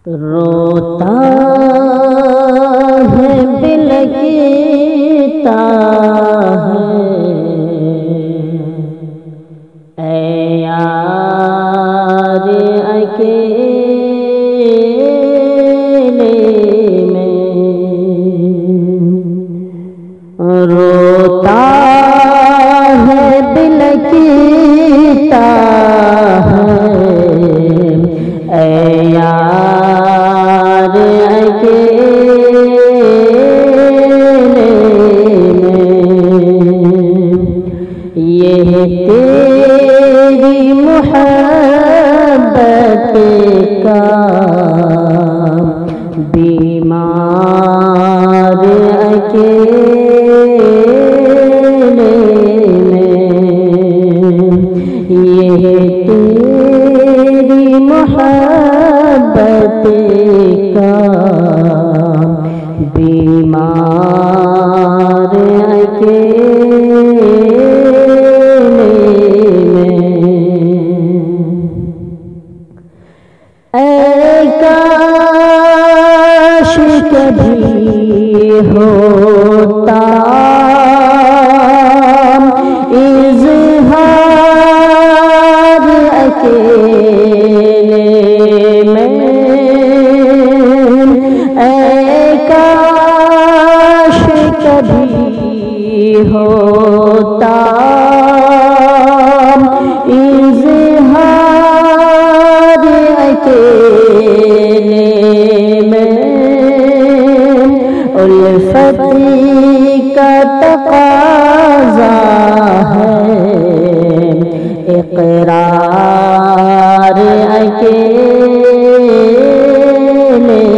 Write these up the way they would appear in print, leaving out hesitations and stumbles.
روتا ہے بلکتا ہے اے یار اکیلے میں، روتا ہے بلکتا ہے اے یار اکیلے میں، یہ تیری محبت کا بیمار اکیلے میں، یہ تیری محبت کا بیمار اکیلے میں، اے کاش کبھی ہوتا اظہار اکیلے میں، اے کاش کبھی ہوتا اظہار اکیلے میں، الفت کا تقاضا ہے اقرار اکیلے میں،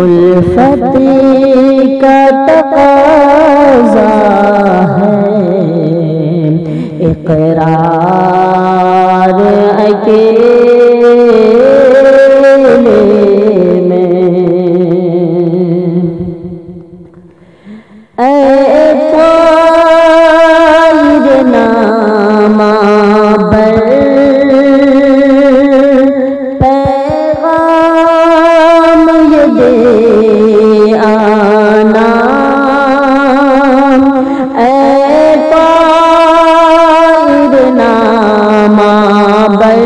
الفت کا تقاضا ہے اقرار اکیلے میں، اے طائر نامہ بر پیغام یہ دے آنا، اے طائر نامہ بر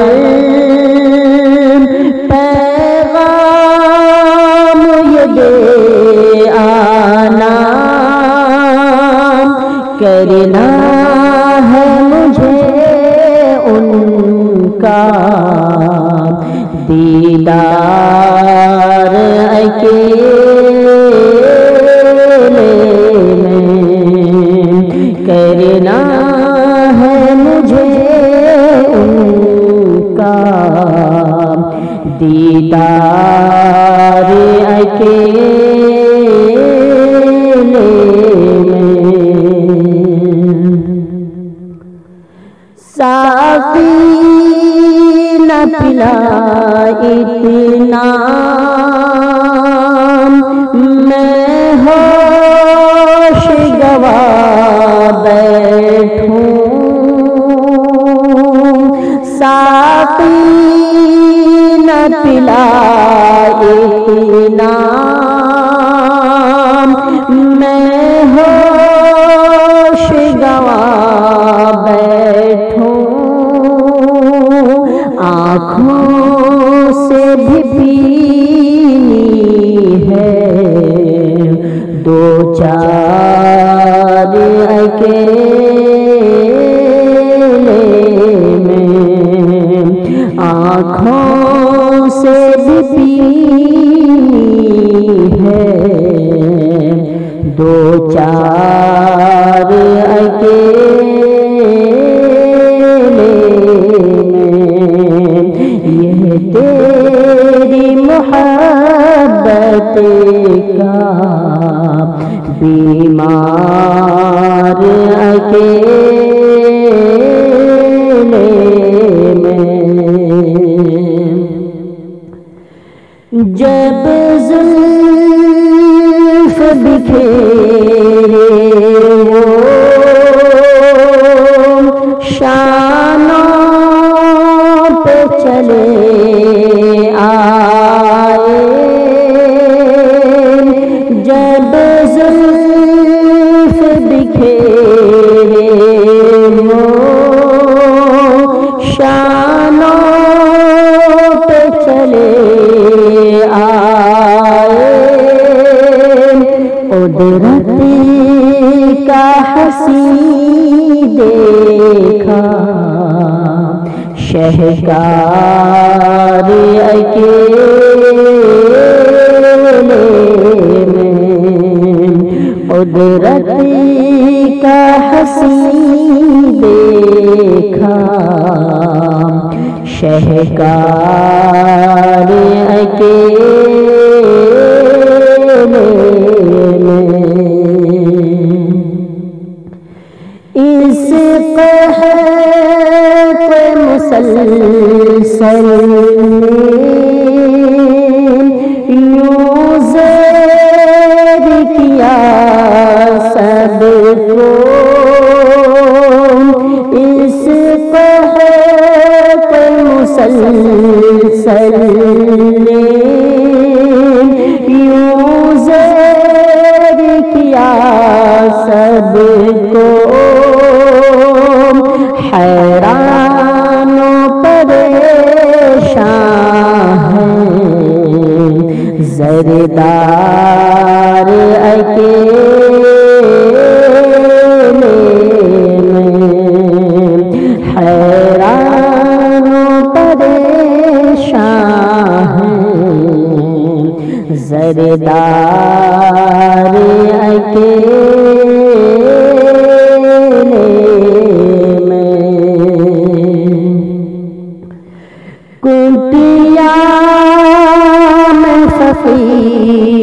پیغام یہ دے آنا، کرنا ہے مجھے ان کا دیدار اکیلے میں، کرنا ہے مجھے ان کا دیدار اکیلے میں، ساقی نہ پلا اتنا میں ہوش گوا بیٹھوں، ساقی نہ پلا اتنا میں ہوش گوا بیٹھوں، آنکھوں سے بھی پینی ہے دو چار اکیلے میں، آنکھوں سے بھی پینی ہے دو چار اکیلے میں، یہ تیری محبت کا بیمار اکیلے میں، جب زلف بکھیرے وہ شانوں پہ چلے قدرت کا حسین دیکھا شہکار اکیلے میں، قدرت کا حسین دیکھا شہکار اکیلے میں، اس قحط مسلسل یوں زیر کیا سب کو، اس قحط مسلسل یوں زیر کیا سب کو، حیران و پریشان ہیں زردار اکیلے میں، حیران و پریشان ہیں زردار اکیلے میں، کٹیاں میں فقیروں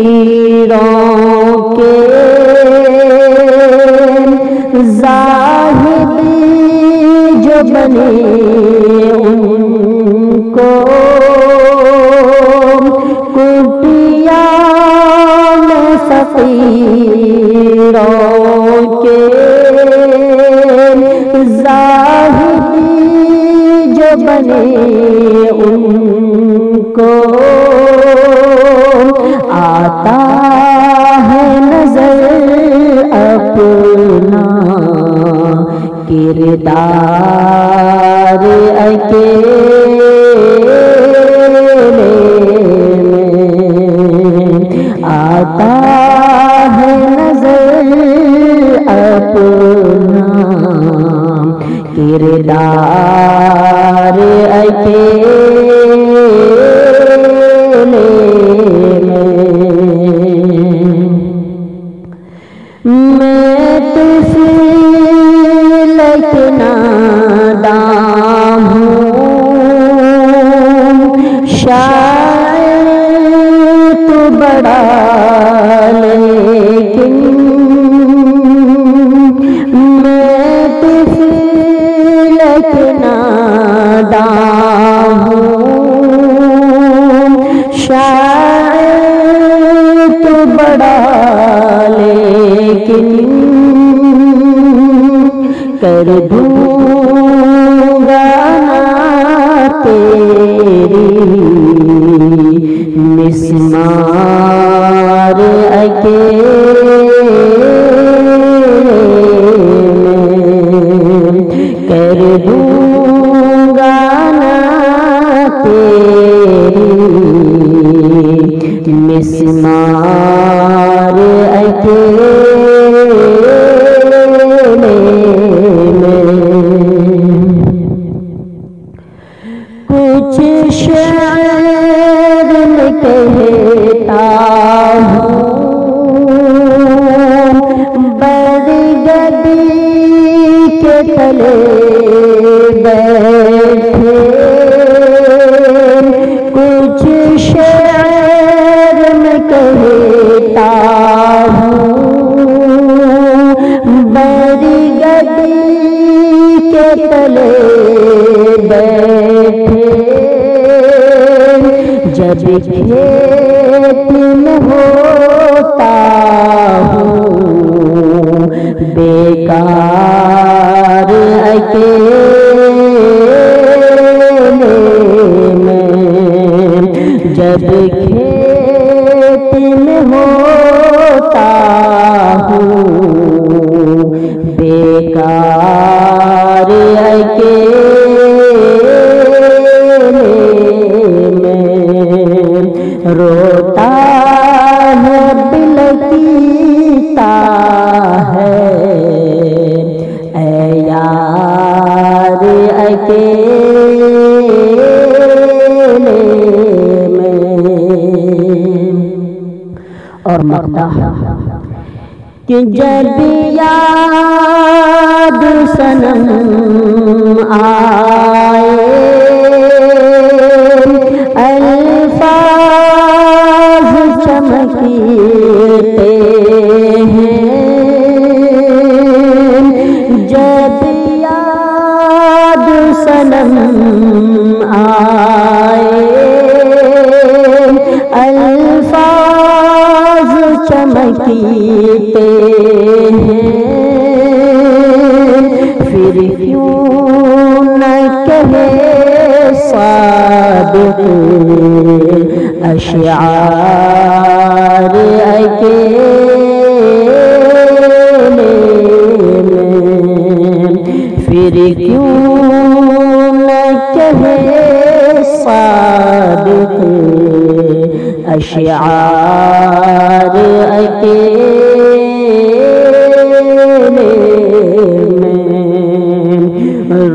کے زاہد جو بنے ان کو، کٹیاں میں فقیروں کے زاہد جو بنے ان کو، آتا ہے نظر اپنا کردار اکیلے میں، آتا ہے نظر اپنا کردار اکیلے میں، میں طفل ناداں ہوں، شاعر تو بڑا لیکن میں طفل ناداں ہوں، شاعر تو بڑا لیکن کر دوں گا تیری مسمار اکیلے میں، کر دوں گا تیری مسمار اکیلے میں، کچھ شعر میں کہتا ہوں برگدی کے تلے بیٹھے، کچھ شعر میں کہتا ہوں برگدی کے تلے بیٹھے، جب کھیت میں ہوتا ہوں بیکار اکیلے میں، جب کھیت میں ہوتا ہوں بیکار اکیلے میں، اور مقطع کہ جب یاد صنم آئے الفاظ چمکتے ہیں، جب یاد صنم آئے الفاظ چمکتے ہیں، پھر کیوں نہ کہے صادق اشعار اکیلے میں، پھر کیوں نہ کہے صادق اشعار اکیلے میں،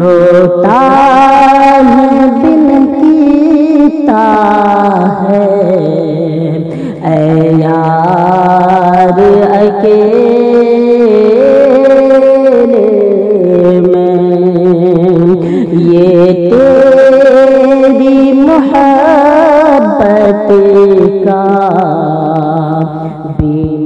روتا ہے دل کیتا ہے اے یار اکیلے میں، یہ تیری محبت کا بھی